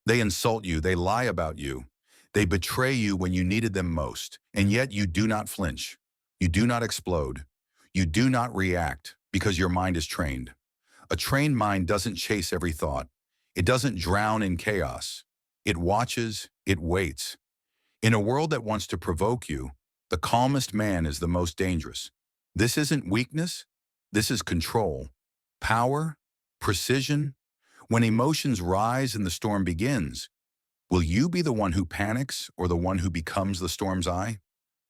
They insult you, they lie about you, they betray you when you needed them most, and yet you do not flinch. You do not explode. You do not react because your mind is trained. A trained mind doesn't chase every thought. It doesn't drown in chaos. It watches, it waits. In a world that wants to provoke you, the calmest man is the most dangerous. This isn't weakness. This is control, power, precision. When emotions rise and the storm begins, will you be the one who panics or the one who becomes the storm's eye?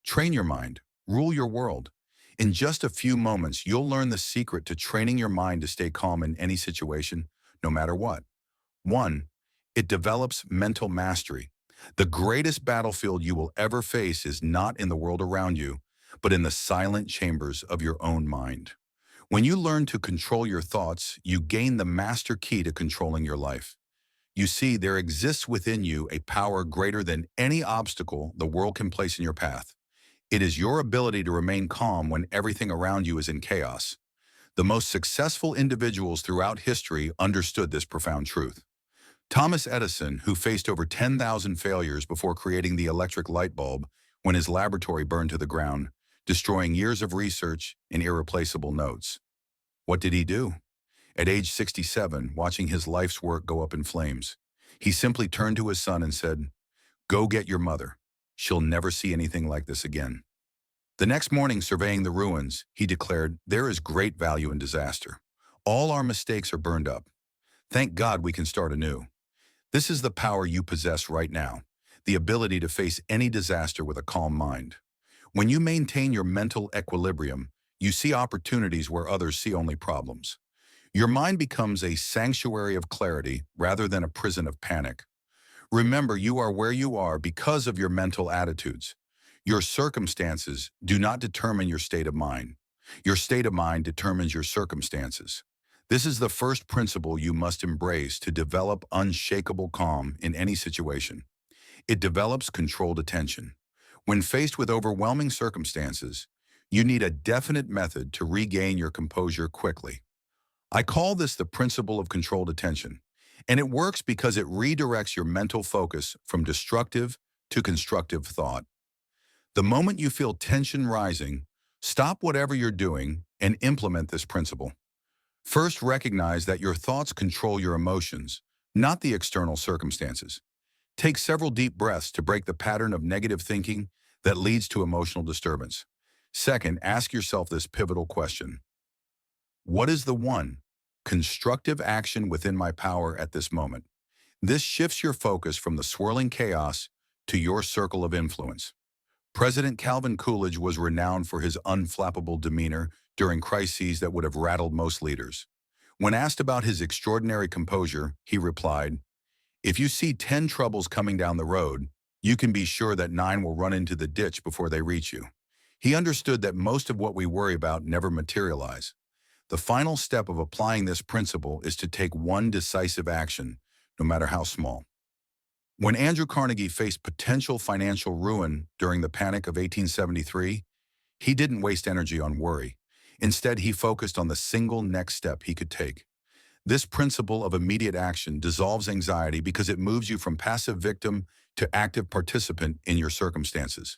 Train your mind. Rule your world. In just a few moments, you'll learn the secret to training your mind to stay calm in any situation, no matter what. 1. It develops mental mastery. The greatest battlefield you will ever face is not in the world around you, but in the silent chambers of your own mind. When you learn to control your thoughts, you gain the master key to controlling your life. You see, there exists within you a power greater than any obstacle the world can place in your path. It is your ability to remain calm when everything around you is in chaos. The most successful individuals throughout history understood this profound truth. Thomas Edison, who faced over 10,000 failures before creating the electric light bulb when his laboratory burned to the ground, destroying years of research and irreplaceable notes. What did he do? At age 67, watching his life's work go up in flames, he simply turned to his son and said, "Go get your mother. She'll never see anything like this again." The next morning, surveying the ruins, he declared, "There is great value in disaster. All our mistakes are burned up. Thank God we can start anew." This is the power you possess right now, the ability to face any disaster with a calm mind. When you maintain your mental equilibrium, you see opportunities where others see only problems. Your mind becomes a sanctuary of clarity rather than a prison of panic. Remember, you are where you are because of your mental attitudes. Your circumstances do not determine your state of mind. Your state of mind determines your circumstances. This is the first principle you must embrace to develop unshakable calm in any situation. It develops controlled attention. When faced with overwhelming circumstances, you need a definite method to regain your composure quickly. I call this the principle of controlled attention, and it works because it redirects your mental focus from destructive to constructive thought. The moment you feel tension rising, stop whatever you're doing and implement this principle. First, recognize that your thoughts control your emotions, not the external circumstances. Take several deep breaths to break the pattern of negative thinking that leads to emotional disturbance. Second, ask yourself this pivotal question. What is the one constructive action within my power at this moment? This shifts your focus from the swirling chaos to your circle of influence. President Calvin Coolidge was renowned for his unflappable demeanor during crises that would have rattled most leaders. When asked about his extraordinary composure, he replied, "If you see 10 troubles coming down the road, you can be sure that 9 will run into the ditch before they reach you." He understood that most of what we worry about never materialize. The final step of applying this principle is to take one decisive action, no matter how small. When Andrew Carnegie faced potential financial ruin during the Panic of 1873, he didn't waste energy on worry. Instead, he focused on the single next step he could take. This principle of immediate action dissolves anxiety because it moves you from passive victim to active participant in your circumstances.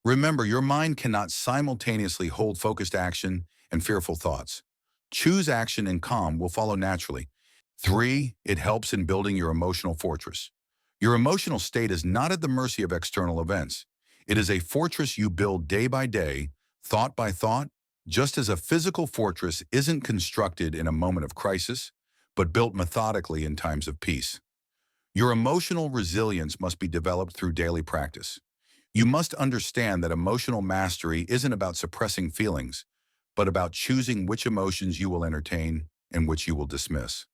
Remember, your mind cannot simultaneously hold focused action and fearful thoughts. Choose action and calm will follow naturally. 3, it helps in building your emotional fortress. Your emotional state is not at the mercy of external events. It is a fortress you build day by day, thought by thought, just as a physical fortress isn't constructed in a moment of crisis, but built methodically in times of peace. Your emotional resilience must be developed through daily practice. You must understand that emotional mastery isn't about suppressing feelings, but about choosing which emotions you will entertain and which you will dismiss.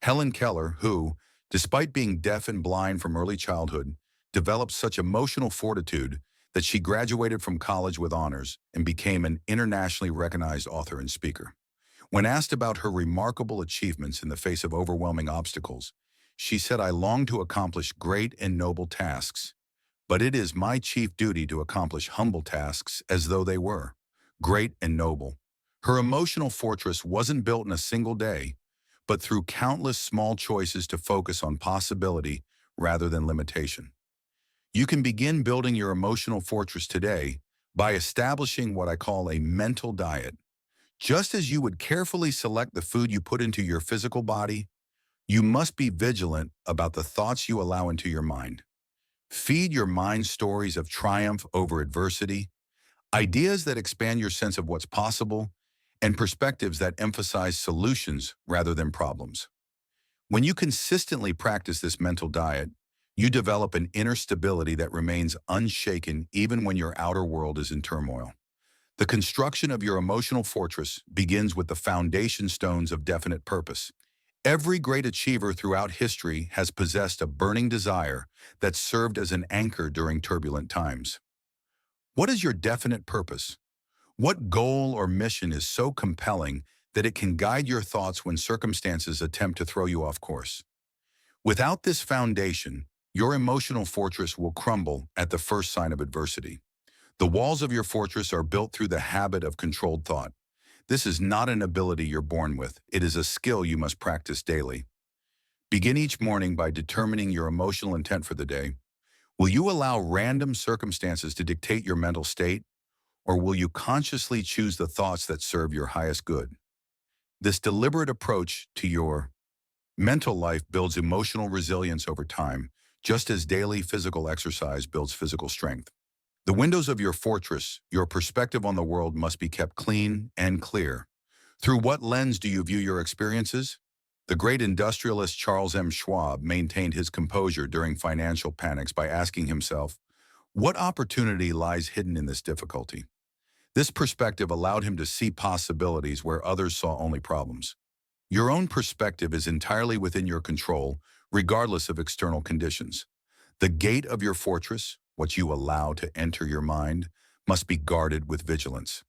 Helen Keller, who, despite being deaf and blind from early childhood, developed such emotional fortitude that she graduated from college with honors and became an internationally recognized author and speaker. When asked about her remarkable achievements in the face of overwhelming obstacles, she said, "I long to accomplish great and noble tasks, but it is my chief duty to accomplish humble tasks as though they were great and noble." Her emotional fortress wasn't built in a single day, but through countless small choices to focus on possibility rather than limitation. You can begin building your emotional fortress today by establishing what I call a mental diet. Just as you would carefully select the food you put into your physical body, you must be vigilant about the thoughts you allow into your mind. Feed your mind stories of triumph over adversity, ideas that expand your sense of what's possible, and perspectives that emphasize solutions rather than problems. When you consistently practice this mental diet, you develop an inner stability that remains unshaken even when your outer world is in turmoil. The construction of your emotional fortress begins with the foundation stones of definite purpose. Every great achiever throughout history has possessed a burning desire that served as an anchor during turbulent times. What is your definite purpose? What goal or mission is so compelling that it can guide your thoughts when circumstances attempt to throw you off course? Without this foundation, your emotional fortress will crumble at the first sign of adversity. The walls of your fortress are built through the habit of controlled thought. This is not an ability you're born with. It is a skill you must practice daily. Begin each morning by determining your emotional intent for the day. Will you allow random circumstances to dictate your mental state, or will you consciously choose the thoughts that serve your highest good? This deliberate approach to your mental life builds emotional resilience over time, just as daily physical exercise builds physical strength. The windows of your fortress, your perspective on the world, must be kept clean and clear. Through what lens do you view your experiences? The great industrialist Charles M. Schwab maintained his composure during financial panics by asking himself, what opportunity lies hidden in this difficulty? This perspective allowed him to see possibilities where others saw only problems. Your own perspective is entirely within your control, regardless of external conditions. The gate of your fortress, what you allow to enter your mind, must be guarded with vigilance.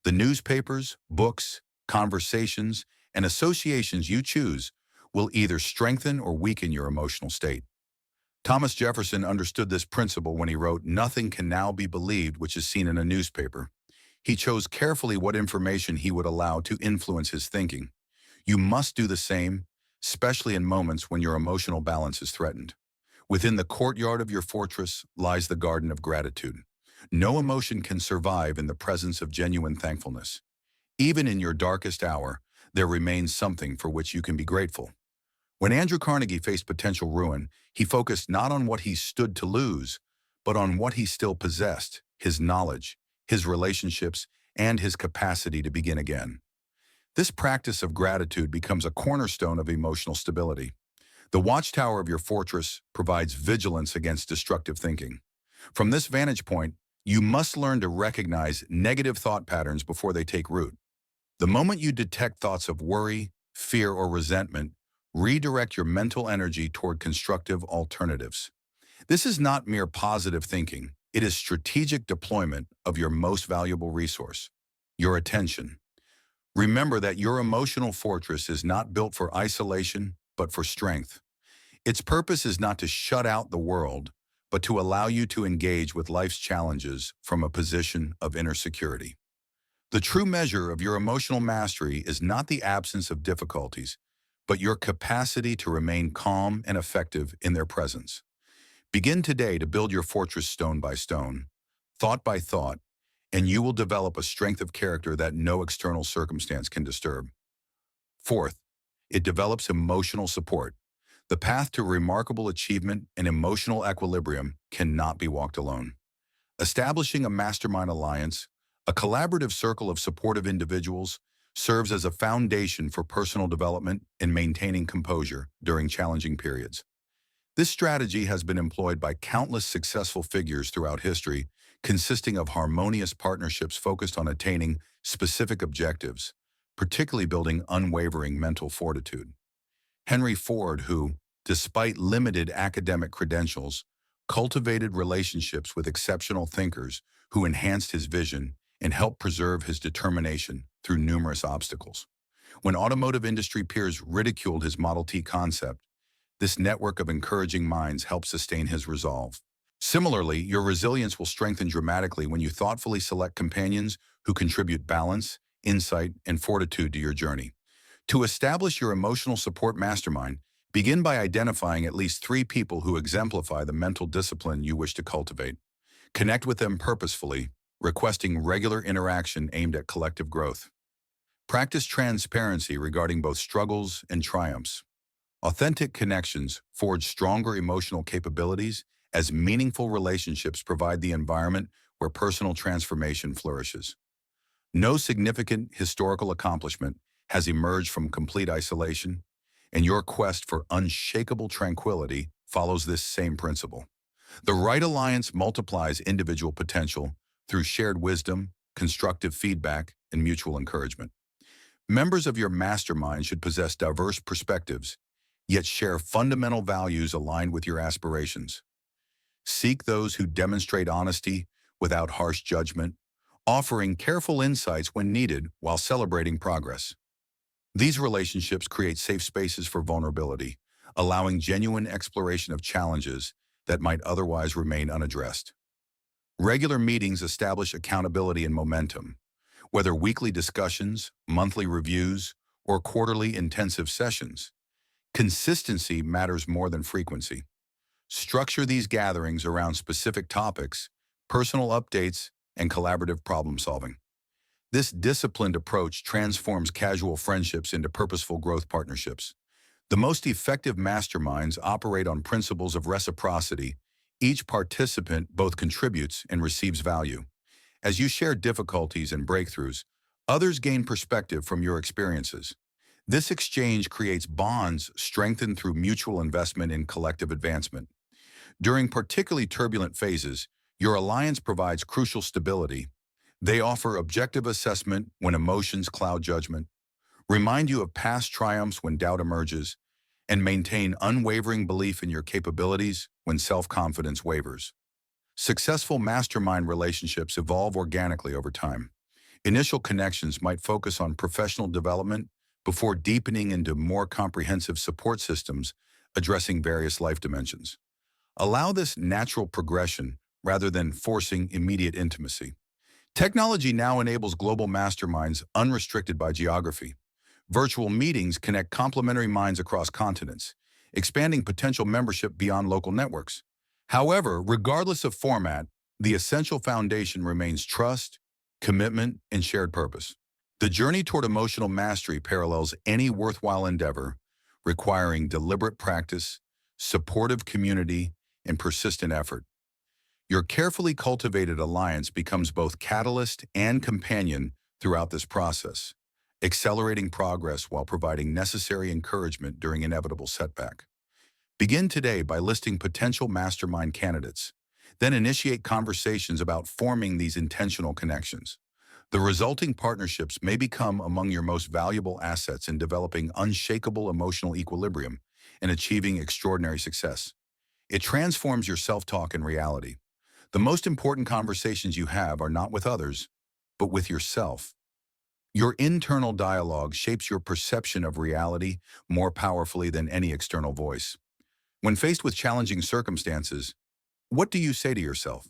The newspapers, books, conversations, and associations you choose will either strengthen or weaken your emotional state. Thomas Jefferson understood this principle when he wrote, "Nothing can now be believed which is seen in a newspaper." He chose carefully what information he would allow to influence his thinking. You must do the same, especially in moments when your emotional balance is threatened. Within the courtyard of your fortress lies the garden of gratitude. No emotion can survive in the presence of genuine thankfulness. Even in your darkest hour, there remains something for which you can be grateful. When Andrew Carnegie faced potential ruin, he focused not on what he stood to lose, but on what he still possessed: his knowledge, his relationships, and his capacity to begin again. This practice of gratitude becomes a cornerstone of emotional stability. The watchtower of your fortress provides vigilance against destructive thinking. From this vantage point, you must learn to recognize negative thought patterns before they take root. The moment you detect thoughts of worry, fear, or resentment, redirect your mental energy toward constructive alternatives. This is not mere positive thinking. It is strategic deployment of your most valuable resource, your attention. Remember that your emotional fortress is not built for isolation, but for strength. Its purpose is not to shut out the world, but to allow you to engage with life's challenges from a position of inner security. The true measure of your emotional mastery is not the absence of difficulties, but your capacity to remain calm and effective in their presence. Begin today to build your fortress stone by stone, thought by thought, and you will develop a strength of character that no external circumstance can disturb. Fourth, it develops emotional support. The path to remarkable achievement and emotional equilibrium cannot be walked alone. Establishing a mastermind alliance, a collaborative circle of supportive individuals, serves as a foundation for personal development and maintaining composure during challenging periods. This strategy has been employed by countless successful figures throughout history, consisting of harmonious partnerships focused on attaining specific objectives, particularly building unwavering mental fortitude. Henry Ford, who, despite limited academic credentials, cultivated relationships with exceptional thinkers who enhanced his vision and helped preserve his determination through numerous obstacles. When automotive industry peers ridiculed his Model T concept, this network of encouraging minds helped sustain his resolve. Similarly, your resilience will strengthen dramatically when you thoughtfully select companions who contribute balance, insight, and fortitude to your journey. To establish your emotional support mastermind, Begin by identifying at least 3 people who exemplify the mental discipline you wish to cultivate. Connect with them purposefully, requesting regular interaction aimed at collective growth. Practice transparency regarding both struggles and triumphs. Authentic connections forge stronger emotional capabilities as meaningful relationships provide the environment where personal transformation flourishes. No significant historical accomplishment has emerged from complete isolation, and your quest for unshakable tranquility follows this same principle. The right alliance multiplies individual potential through shared wisdom, constructive feedback, and mutual encouragement. Members of your mastermind should possess diverse perspectives, yet share fundamental values aligned with your aspirations. Seek those who demonstrate honesty without harsh judgment, offering careful insights when needed while celebrating progress. These relationships create safe spaces for vulnerability, allowing genuine exploration of challenges that might otherwise remain unaddressed. Regular meetings establish accountability and momentum. Whether weekly discussions, monthly reviews, or quarterly intensive sessions, consistency matters more than frequency. Structure these gatherings around specific topics, personal updates, and collaborative problem solving. This disciplined approach transforms casual friendships into purposeful growth partnerships. The most effective masterminds operate on principles of reciprocity. Each participant both contributes and receives value. As you share difficulties and breakthroughs, others gain perspective from your experiences. This exchange creates bonds strengthened through mutual investment in collective advancement. During particularly turbulent phases, your alliance provides crucial stability. They offer objective assessment when emotions cloud judgment, remind you of past triumphs when doubt emerges, and maintain unwavering belief in your capabilities when self-confidence wavers. Successful mastermind relationships evolve organically over time. Initial connections might focus on professional development before deepening into more comprehensive support systems addressing various life dimensions. Allow this natural progression rather than forcing immediate intimacy. Technology now enables global masterminds unrestricted by geography. Virtual meetings connect complementary minds across continents, expanding potential membership beyond local networks. However, regardless of format, the essential foundation remains trust, commitment, and shared purpose. The journey toward emotional mastery parallels any worthwhile endeavor, requiring deliberate practice, supportive community, and persistent effort. Your carefully cultivated alliance becomes both catalyst and companion throughout this process, accelerating progress while providing necessary encouragement during inevitable setback. Begin today by listing potential mastermind candidates, then initiate conversations about forming these intentional connections. The resulting partnerships may become among your most valuable assets in developing unshakable emotional equilibrium and achieving extraordinary success. It transforms your self-talk in reality. The most important conversations you have are not with others, but with yourself. Your internal dialogue shapes your perception of reality more powerfully than any external voice. When faced with challenging circumstances, what do you say to yourself?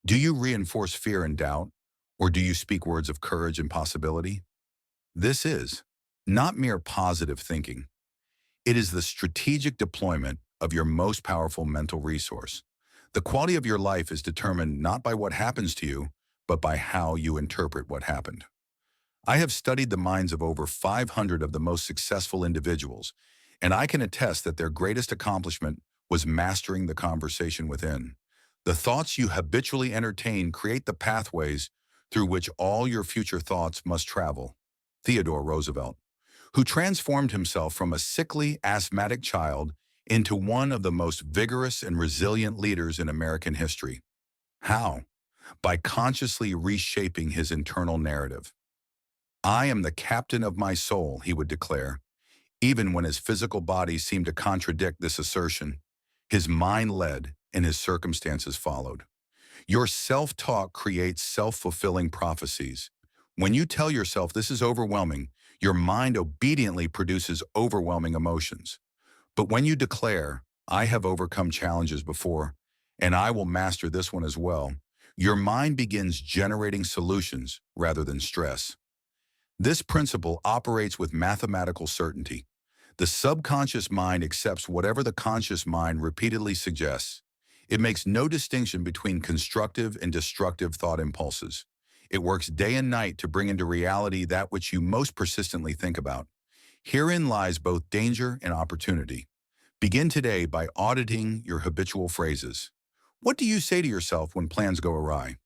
Do you reinforce fear and doubt, or do you speak words of courage and possibility? This is not mere positive thinking. It is the strategic deployment of your most powerful mental resource. The quality of your life is determined not by what happens to you, but by how you interpret what happened. I have studied the minds of over 500 of the most successful individuals, and I can attest that their greatest accomplishment was mastering the conversation within. The thoughts you habitually entertain create the pathways through which all your future thoughts must travel. Theodore Roosevelt, who transformed himself from a sickly, asthmatic child into one of the most vigorous and resilient leaders in American history. How? By consciously reshaping his internal narrative. "I am the captain of my soul," he would declare. Even when his physical body seemed to contradict this assertion, his mind led and his circumstances followed. Your self-talk creates self-fulfilling prophecies. When you tell yourself this is overwhelming, your mind obediently produces overwhelming emotions. But when you declare, "I have overcome challenges before, and I will master this one as well," your mind begins generating solutions rather than stress. This principle operates with mathematical certainty. The subconscious mind accepts whatever the conscious mind repeatedly suggests. It makes no distinction between constructive and destructive thought impulses. It works day and night to bring into reality that which you most persistently think about. Herein lies both danger and opportunity. Begin today by auditing your habitual phrases. What do you say to yourself when plans go awry?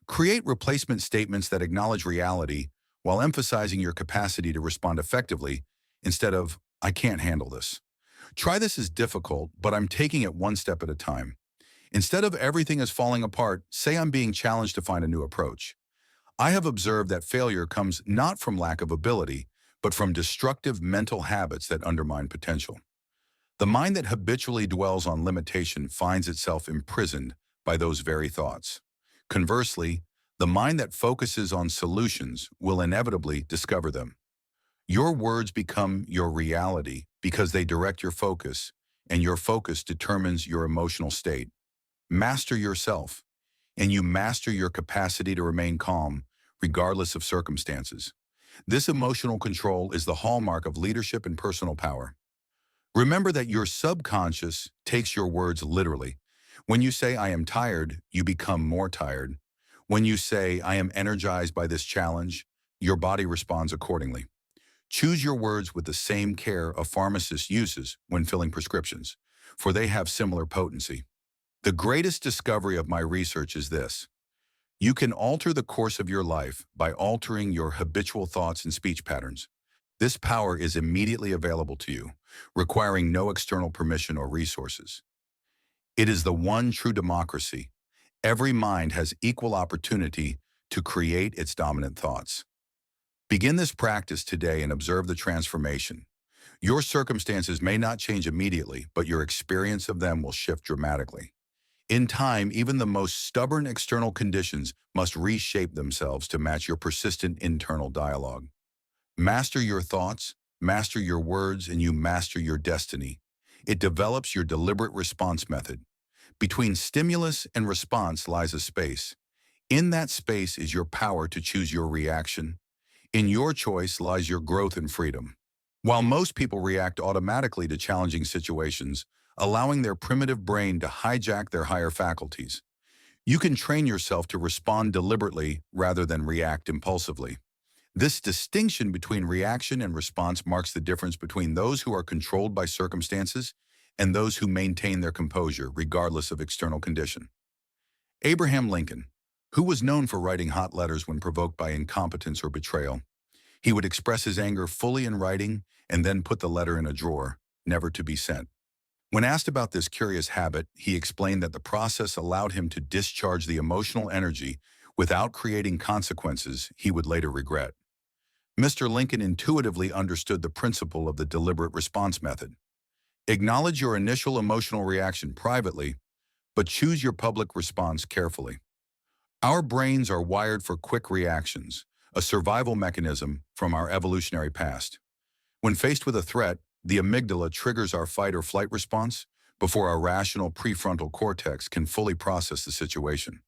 Create replacement statements that acknowledge reality while emphasizing your capacity to respond effectively instead of, I can't handle this. Try this as difficult, but I'm taking it one step at a time. Instead of everything is falling apart, say I'm being challenged to find a new approach. I have observed that failure comes not from lack of ability, but from destructive mental habits that undermine potential. The mind that habitually dwells on limitation finds itself imprisoned by those very thoughts. Conversely, the mind that focuses on solutions will inevitably discover them. Your words become your reality because they direct your focus, and your focus determines your emotional state. Master yourself, and you master your capacity to remain calm, regardless of circumstances. This emotional control is the hallmark of leadership and personal power. Remember that your subconscious takes your words literally. When you say, I am tired, you become more tired. When you say, I am energized by this challenge, your body responds accordingly. Choose your words with the same care a pharmacist uses when filling prescriptions, for they have similar potency. The greatest discovery of my research is this. You can alter the course of your life by altering your habitual thoughts and speech patterns. This power is immediately available to you, requiring no external permission or resources. It is the one true democracy. Every mind has equal opportunity to create its dominant thoughts. Begin this practice today and observe the transformation. Your circumstances may not change immediately, but your experience of them will shift dramatically. In time, even the most stubborn external conditions must reshape themselves to match your persistent internal dialogue. Master your thoughts, master your words, and you master your destiny. It develops your deliberate response method. Between stimulus and response lies a space. In that space is your power to choose your reaction. In your choice lies your growth and freedom. While most people react automatically to challenging situations, allowing their primitive brain to hijack their higher faculties, you can train yourself to respond deliberately rather than react impulsively. This distinction between reaction and response marks the difference between those who are controlled by circumstances and those who maintain their composure regardless of external condition. Abraham Lincoln, who was known for writing hot letters when provoked by incompetence or betrayal, he would express his anger fully in writing and then put the letter in a drawer, never to be sent. When asked about this curious habit, he explained that the process allowed him to discharge the emotional energy without creating consequences he would later regret. Mr. Lincoln intuitively understood the principle of the deliberate response method. Acknowledge your initial emotional reaction privately, but choose your public response carefully. Our brains are wired for quick reactions, a survival mechanism from our evolutionary past. When faced with a threat, the amygdala triggers our fight or flight response before our rational prefrontal cortex can fully process the situation.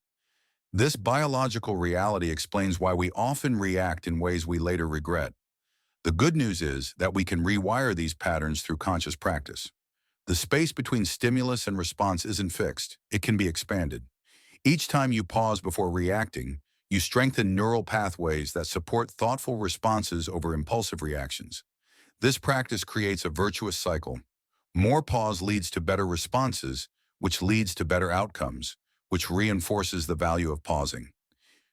This biological reality explains why we often react in ways we later regret. The good news is that we can rewire these patterns through conscious practice. The space between stimulus and response isn't fixed. It can be expanded. Each time you pause before reacting, you strengthen neural pathways that support thoughtful responses over impulsive reactions. This practice creates a virtuous cycle. More pause leads to better responses, which leads to better outcomes, which reinforces the value of pausing.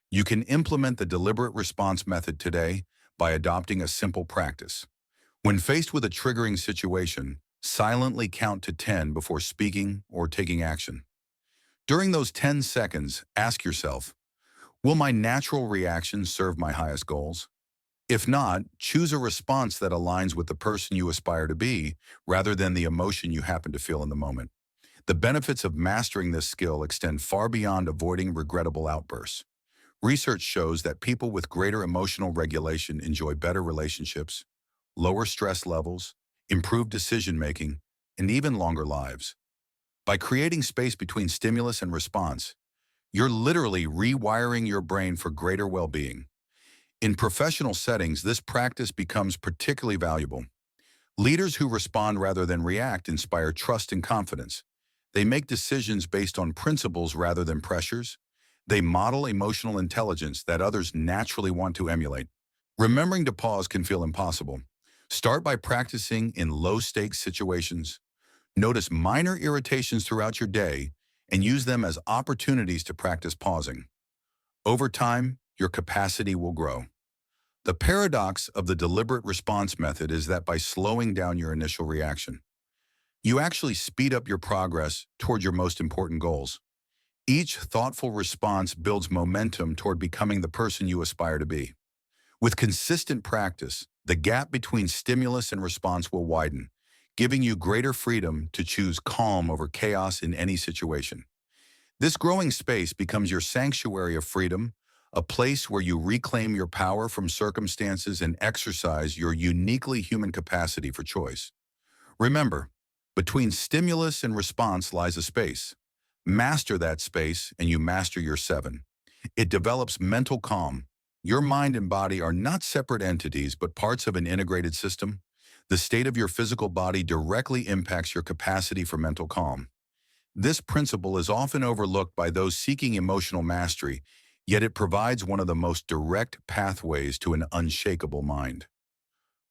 You can implement the deliberate response method today by adopting a simple practice. When faced with a triggering situation, silently count to 10 before speaking or taking action. During those 10 seconds, ask yourself, will my natural reaction serve my highest goals? If not, choose a response that aligns with the person you aspire to be rather than the emotion you happen to feel in the moment. The benefits of mastering this skill extend far beyond avoiding regrettable outbursts. Research shows that people with greater emotional regulation enjoy better relationships, lower stress levels, improved decision-making, and even longer lives. By creating space between stimulus and response, you're literally rewiring your brain for greater well-being. In professional settings, this practice becomes particularly valuable. Leaders who respond rather than react inspire trust and confidence. They make decisions based on principles rather than pressures. They model emotional intelligence that others naturally want to emulate. Remembering to pause can feel impossible. Start by practicing in low-stakes situations. Notice minor irritations throughout your day and use them as opportunities to practice pausing. Over time, your capacity will grow. The paradox of the deliberate response method is that by slowing down your initial reaction, you actually speed up your progress toward your most important goals. Each thoughtful response builds momentum toward becoming the person you aspire to be. With consistent practice, the gap between stimulus and response will widen, giving you greater freedom to choose calm over chaos in any situation. This growing space becomes your sanctuary of freedom, a place where you reclaim your power from circumstances and exercise your uniquely human capacity for choice. Remember, between stimulus and response lies a space. Master that space and you master your seven. It develops mental calm. Your mind and body are not separate entities but parts of an integrated system. The state of your physical body directly impacts your capacity for mental calm. This principle is often overlooked by those seeking emotional mastery, yet it provides one of the most direct pathways to an unshakable mind.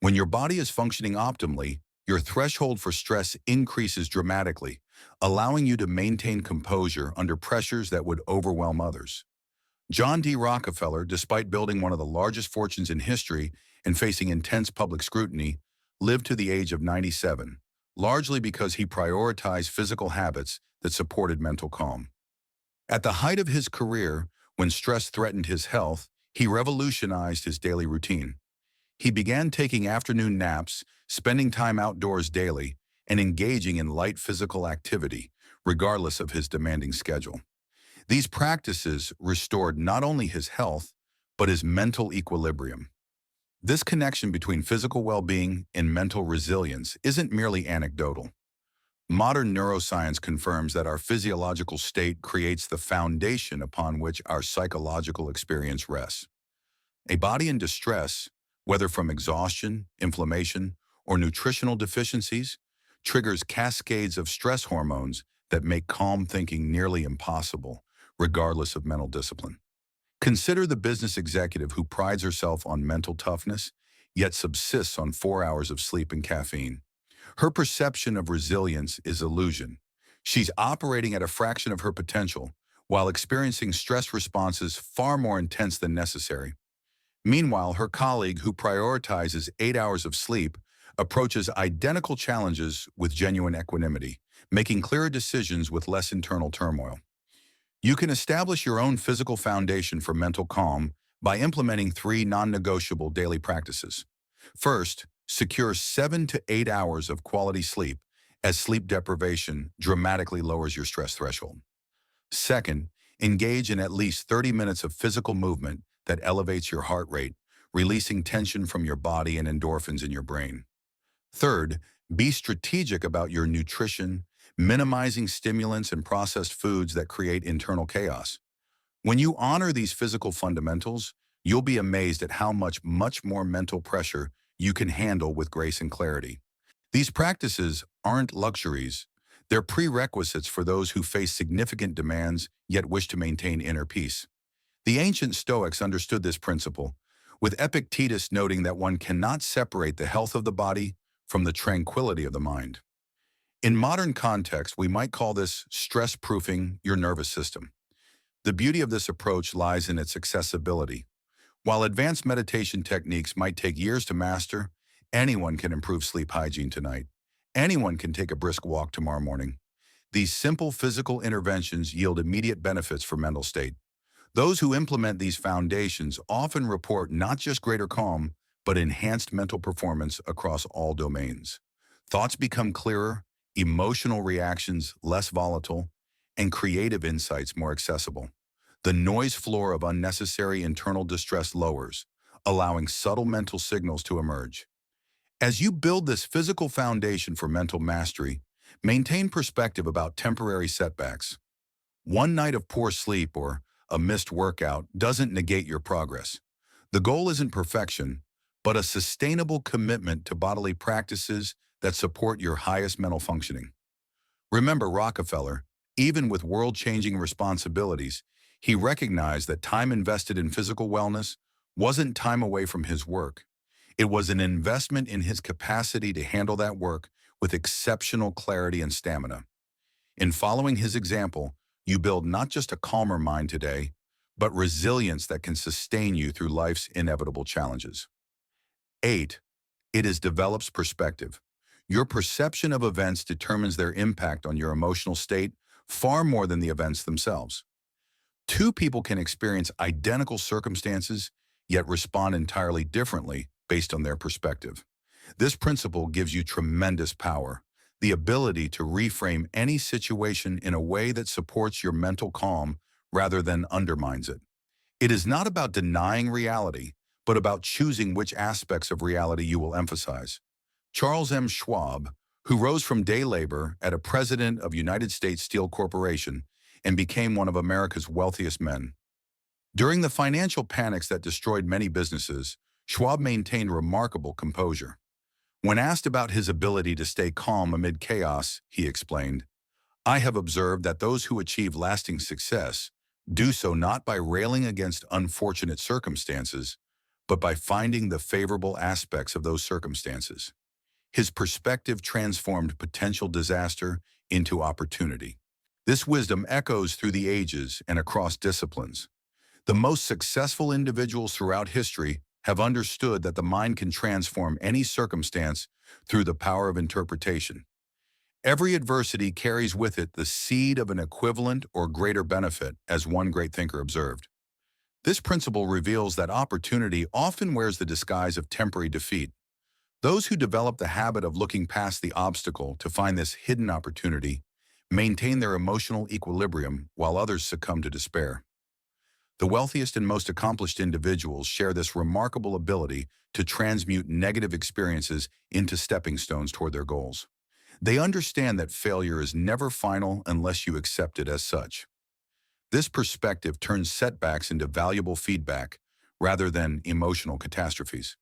When your body is functioning optimally, your threshold for stress increases dramatically, allowing you to maintain composure under pressures that would overwhelm others. John D. Rockefeller, despite building one of the largest fortunes in history and facing intense public scrutiny, lived to the age of 97, largely because he prioritized physical habits that supported mental calm. At the height of his career, when stress threatened his health, he revolutionized his daily routine. He began taking afternoon naps, spending time outdoors daily, and engaging in light physical activity, regardless of his demanding schedule. These practices restored not only his health, but his mental equilibrium. This connection between physical well-being and mental resilience isn't merely anecdotal. Modern neuroscience confirms that our physiological state creates the foundation upon which our psychological experience rests. A body in distress, whether from exhaustion, inflammation, or nutritional deficiencies, triggers cascades of stress hormones that make calm thinking nearly impossible, regardless of mental discipline. Consider the business executive who prides herself on mental toughness, yet subsists on 4 hours of sleep and caffeine. Her perception of resilience is illusion. She's operating at a fraction of her potential, while experiencing stress responses far more intense than necessary. Meanwhile, her colleague, who prioritizes 8 hours of sleep, approaches identical challenges with genuine equanimity, making clearer decisions with less internal turmoil. You can establish your own physical foundation for mental calm by implementing 3 non-negotiable daily practices. First, secure 7 to 8 hours of quality sleep, as sleep deprivation dramatically lowers your stress threshold. Second, engage in at least 30 minutes of physical movement that elevates your heart rate, releasing tension from your body and endorphins in your brain. Third, be strategic about your nutrition, minimizing stimulants and processed foods that create internal chaos. When you honor these physical fundamentals, you'll be amazed at how much more mental pressure you can handle with grace and clarity. These practices aren't luxuries. They're prerequisites for those who face significant demands yet wish to maintain inner peace. The ancient Stoics understood this principle, with Epictetus noting that one cannot separate the health of the body from the tranquility of the mind. In modern context, we might call this stress-proofing your nervous system. The beauty of this approach lies in its accessibility. While advanced meditation techniques might take years to master, anyone can improve sleep hygiene tonight. Anyone can take a brisk walk tomorrow morning. These simple physical interventions yield immediate benefits for mental state. Those who implement these foundations often report not just greater calm, but enhanced mental performance across all domains. Thoughts become clearer, emotional reactions less volatile, and creative insights more accessible. The noise floor of unnecessary internal distress lowers, allowing subtle mental signals to emerge. As you build this physical foundation for mental mastery, maintain perspective about temporary setbacks. One night of poor sleep or a missed workout doesn't negate your progress. The goal isn't perfection, but a sustainable commitment to bodily practices that support your highest mental functioning. Remember Rockefeller, even with world-changing responsibilities, he recognized that time invested in physical wellness wasn't time away from his work. It was an investment in his capacity to handle that work with exceptional clarity and stamina. In following his example, you build not just a calmer mind today, but resilience that can sustain you through life's inevitable challenges. 8. It is develops perspective. Your perception of events determines their impact on your emotional state far more than the events themselves. Two people can experience identical circumstances, yet respond entirely differently based on their perspective. This principle gives you tremendous power, the ability to reframe any situation in a way that supports your mental calm rather than undermines it. It is not about denying reality, but about choosing which aspects of reality you will emphasize. Charles M. Schwab, who rose from day labor at a president of United States Steel Corporation and became one of America's wealthiest men. During the financial panics that destroyed many businesses, Schwab maintained remarkable composure. When asked about his ability to stay calm amid chaos, he explained, "I have observed that those who achieve lasting success do so not by railing against unfortunate circumstances, but by finding the favorable aspects of those circumstances." His perspective transformed potential disaster into opportunity. This wisdom echoes through the ages and across disciplines. The most successful individuals throughout history have understood that the mind can transform any circumstance through the power of interpretation. Every adversity carries with it the seed of an equivalent or greater benefit, as one great thinker observed. This principle reveals that opportunity often wears the disguise of temporary defeat. Those who develop the habit of looking past the obstacle to find this hidden opportunity maintain their emotional equilibrium while others succumb to despair. The wealthiest and most accomplished individuals share this remarkable ability to transmute negative experiences into stepping stones toward their goals. They understand that failure is never final unless you accept it as such. This perspective turns setbacks into valuable feedback rather than emotional catastrophes.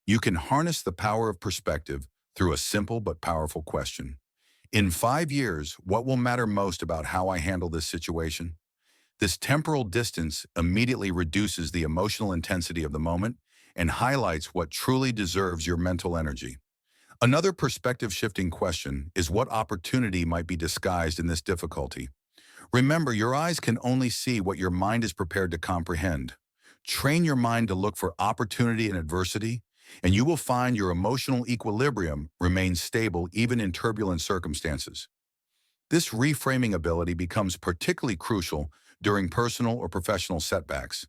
You can harness the power of perspective through a simple but powerful question. In 5 years, what will matter most about how I handle this situation? This temporal distance immediately reduces the emotional intensity of the moment and highlights what truly deserves your mental energy. Another perspective-shifting question is what opportunity might be disguised in this difficulty. Remember, your eyes can only see what your mind is prepared to comprehend. Train your mind to look for opportunity in adversity, and you will find your emotional equilibrium remains stable even in turbulent circumstances. This reframing ability becomes particularly crucial during personal or professional setbacks.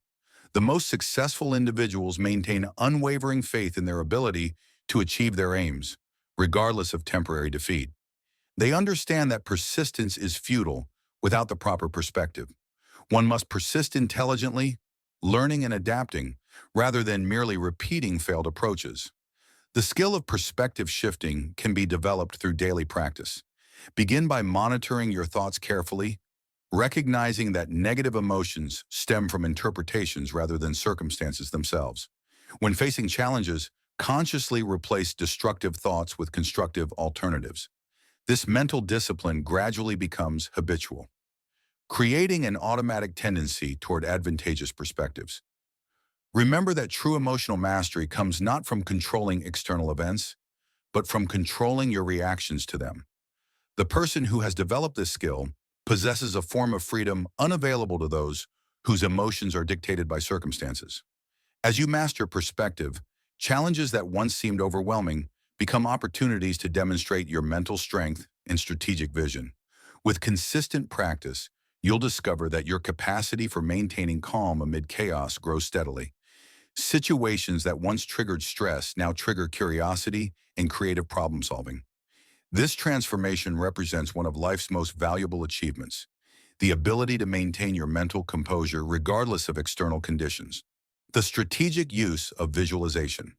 The most successful individuals maintain unwavering faith in their ability to achieve their aims, regardless of temporary defeat. They understand that persistence is futile without the proper perspective. One must persist intelligently, learning and adapting, rather than merely repeating failed approaches. The skill of perspective shifting can be developed through daily practice. Begin by monitoring your thoughts carefully, recognizing that negative emotions stem from interpretations rather than circumstances themselves. When facing challenges, consciously replace destructive thoughts with constructive alternatives. This mental discipline gradually becomes habitual, creating an automatic tendency toward advantageous perspectives. Remember that true emotional mastery comes not from controlling external events, but from controlling your reactions to them. The person who has developed this skill possesses a form of freedom unavailable to those whose emotions are dictated by circumstances. As you master perspective, challenges that once seemed overwhelming become opportunities to demonstrate your mental strength and strategic vision. With consistent practice, you'll discover that your capacity for maintaining calm amid chaos grows steadily. Situations that once triggered stress now trigger curiosity and creative problem solving. This transformation represents one of life's most valuable achievements, the ability to maintain your mental composure regardless of external conditions. The strategic use of visualization.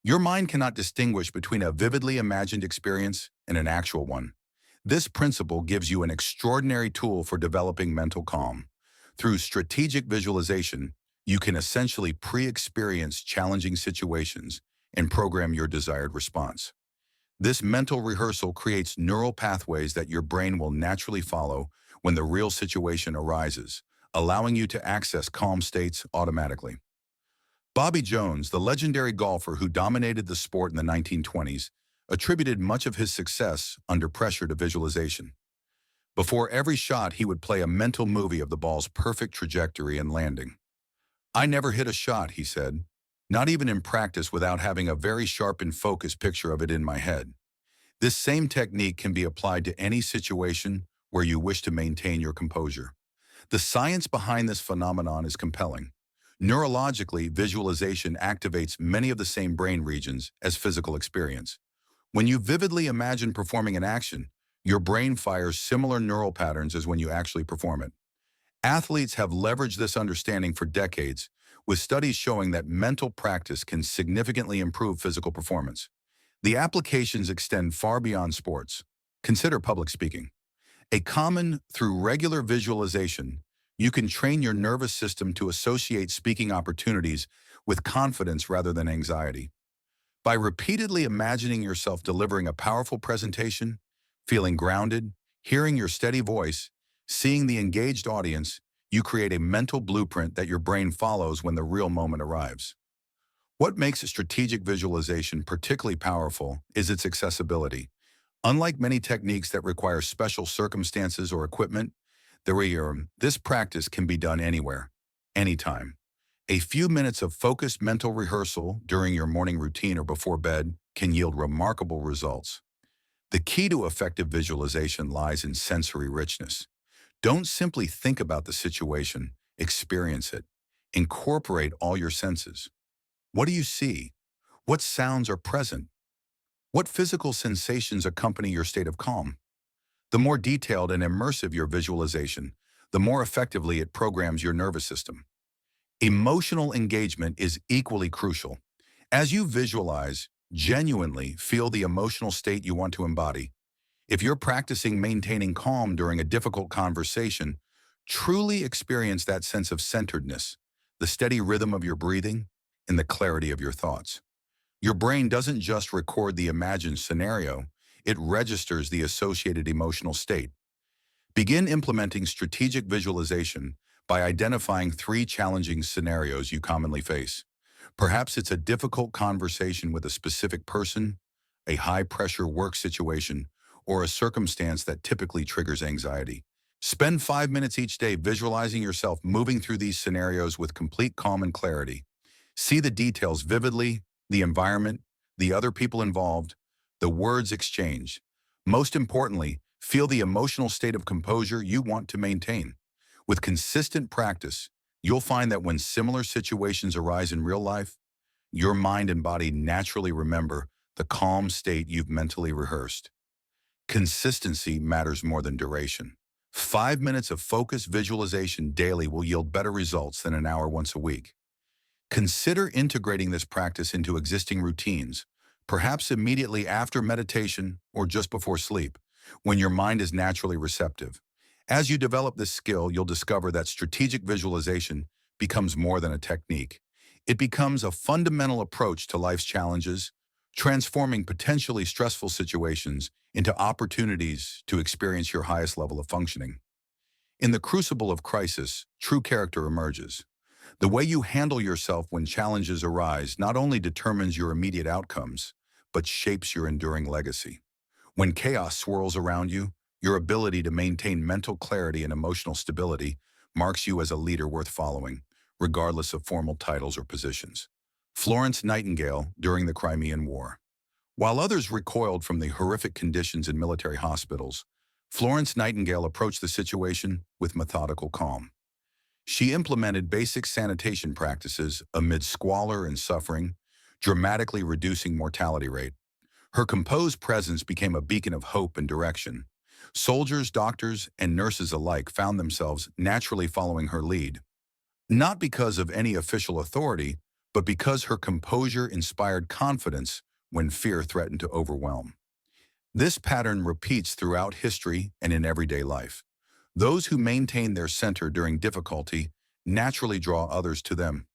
Your mind cannot distinguish between a vividly imagined experience and an actual one. This principle gives you an extraordinary tool for developing mental calm. Through strategic visualization, you can essentially pre-experience challenging situations and program your desired response. This mental rehearsal creates neural pathways that your brain will naturally follow when the real situation arises, allowing you to access calm states automatically. Bobby Jones, the legendary golfer who dominated the sport in the 1920s, attributed much of his success under pressure to visualization. Before every shot, he would play a mental movie of the ball's perfect trajectory and landing. "I never hit a shot," he said, "not even in practice without having a very sharp and focused picture of it in my head." This same technique can be applied to any situation where you wish to maintain your composure. The science behind this phenomenon is compelling. Neurologically, visualization activates many of the same brain regions as physical experience. When you vividly imagine performing an action, your brain fires similar neural patterns as when you actually perform it. Athletes have leveraged this understanding for decades, with studies showing that mental practice can significantly improve physical performance. The applications extend far beyond sports. Consider public speaking. Through regular visualization, you can train your nervous system to associate speaking opportunities with confidence rather than anxiety. By repeatedly imagining yourself delivering a powerful presentation, feeling grounded, hearing your steady voice, seeing the engaged audience, you create a mental blueprint that your brain follows when the real moment arrives. What makes a strategic visualization particularly powerful is its accessibility. Unlike many techniques that require special circumstances or equipment, this practice can be done anywhere, anytime. A few minutes of focused mental rehearsal during your morning routine or before bed can yield remarkable results. The key to effective visualization lies in sensory richness. Don't simply think about the situation, experience it. Incorporate all your senses. What do you see? What sounds are present? What physical sensations accompany your state of calm? The more detailed and immersive your visualization, the more effectively it programs your nervous system. Emotional engagement is equally crucial. As you visualize, genuinely feel the emotional state you want to embody. If you're practicing maintaining calm during a difficult conversation, truly experience that sense of centeredness, the steady rhythm of your breathing, and the clarity of your thoughts. Your brain doesn't just record the imagined scenario, it registers the associated emotional state. Begin implementing strategic visualization by identifying 3 challenging scenarios you commonly face. Perhaps it's a difficult conversation with a specific person, a high-pressure work situation, or a circumstance that typically triggers anxiety. Spend 5 minutes each day visualizing yourself moving through these scenarios with complete calm and clarity. See the details vividly, the environment, the other people involved, the words exchanged. Most importantly, feel the emotional state of composure you want to maintain. With consistent practice, you'll find that when similar situations arise in real life, your mind and body naturally remember the calm state you've mentally rehearsed. Consistency matters more than duration. 5 minutes of focused visualization daily will yield better results than an hour once a week. Consider integrating this practice into existing routines, perhaps immediately after meditation or just before sleep, when your mind is naturally receptive. As you develop this skill, you'll discover that strategic visualization becomes more than a technique. It becomes a fundamental approach to life's challenges, transforming potentially stressful situations into opportunities to experience your highest level of functioning. In the crucible of crisis, true character emerges. The way you handle yourself when challenges arise not only determines your immediate outcomes, but shapes your enduring legacy. When chaos swirls around you, your ability to maintain mental clarity and emotional stability marks you as a leader worth following, regardless of formal titles or positions. Florence Nightingale during the Crimean War. While others recoiled from the horrific conditions in military hospitals, Florence Nightingale approached the situation with methodical calm. She implemented basic sanitation practices amid squalor and suffering, dramatically reducing mortality rate. Her composed presence became a beacon of hope and direction. Soldiers, doctors, and nurses alike found themselves naturally following her lead, not because of any official authority, but because her composure inspired confidence when fear threatened to overwhelm. This pattern repeats throughout history and in everyday life. Those who maintain their center during difficulty naturally draw others to them.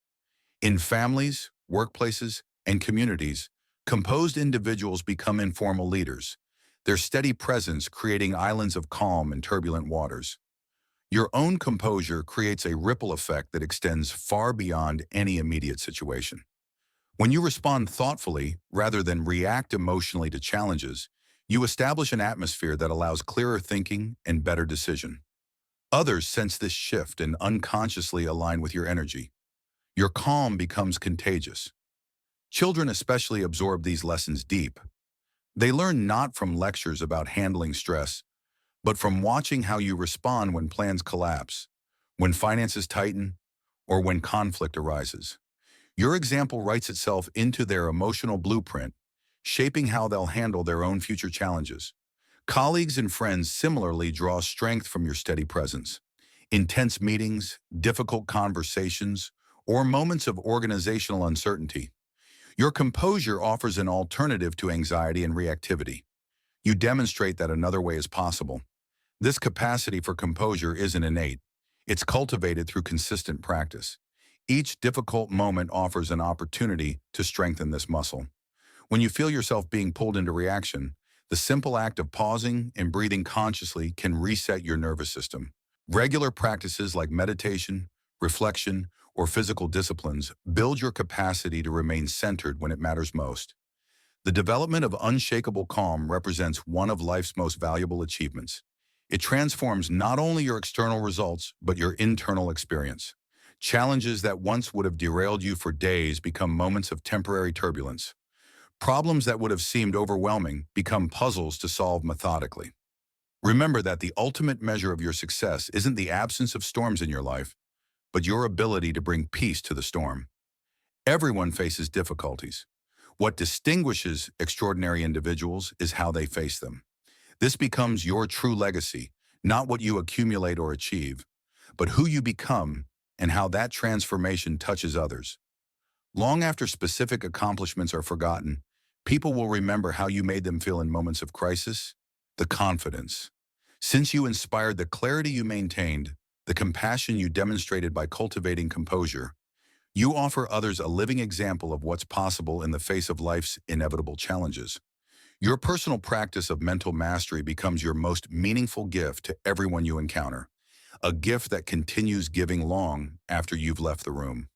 In families, workplaces, and communities, composed individuals become informal leaders, their steady presence creating islands of calm in turbulent waters. Your own composure creates a ripple effect that extends far beyond any immediate situation. When you respond thoughtfully rather than react emotionally to challenges, you establish an atmosphere that allows clearer thinking and better decision. Others sense this shift and unconsciously align with your energy. Your calm becomes contagious. Children especially absorb these lessons deep. They learn not from lectures about handling stress, but from watching how you respond when plans collapse, when finances tighten, or when conflict arises. Your example writes itself into their emotional blueprint, shaping how they'll handle their own future challenges. Colleagues and friends similarly draw strength from your steady presence. Intense meetings, difficult conversations, or moments of organizational uncertainty. Your composure offers an alternative to anxiety and reactivity. You demonstrate that another way is possible. This capacity for composure isn't innate. It's cultivated through consistent practice. Each difficult moment offers an opportunity to strengthen this muscle. When you feel yourself being pulled into reaction, the simple act of pausing and breathing consciously can reset your nervous system. Regular practices like meditation, reflection, or physical disciplines build your capacity to remain centered when it matters most. The development of unshakable calm represents one of life's most valuable achievements. It transforms not only your external results, but your internal experience. Challenges that once would have derailed you for days become moments of temporary turbulence. Problems that would have seemed overwhelming become puzzles to solve methodically. Remember that the ultimate measure of your success isn't the absence of storms in your life, but your ability to bring peace to the storm. Everyone faces difficulties. What distinguishes extraordinary individuals is how they face them. This becomes your true legacy, not what you accumulate or achieve, but who you become and how that transformation touches others. Long after specific accomplishments are forgotten, people will remember how you made them feel in moments of crisis, the confidence. Since you inspired the clarity you maintained, the compassion you demonstrated by cultivating composure, you offer others a living example of what's possible in the face of life's inevitable challenges. Your personal practice of mental mastery becomes your most meaningful gift to everyone you encounter, a gift that continues giving long after you've left the room.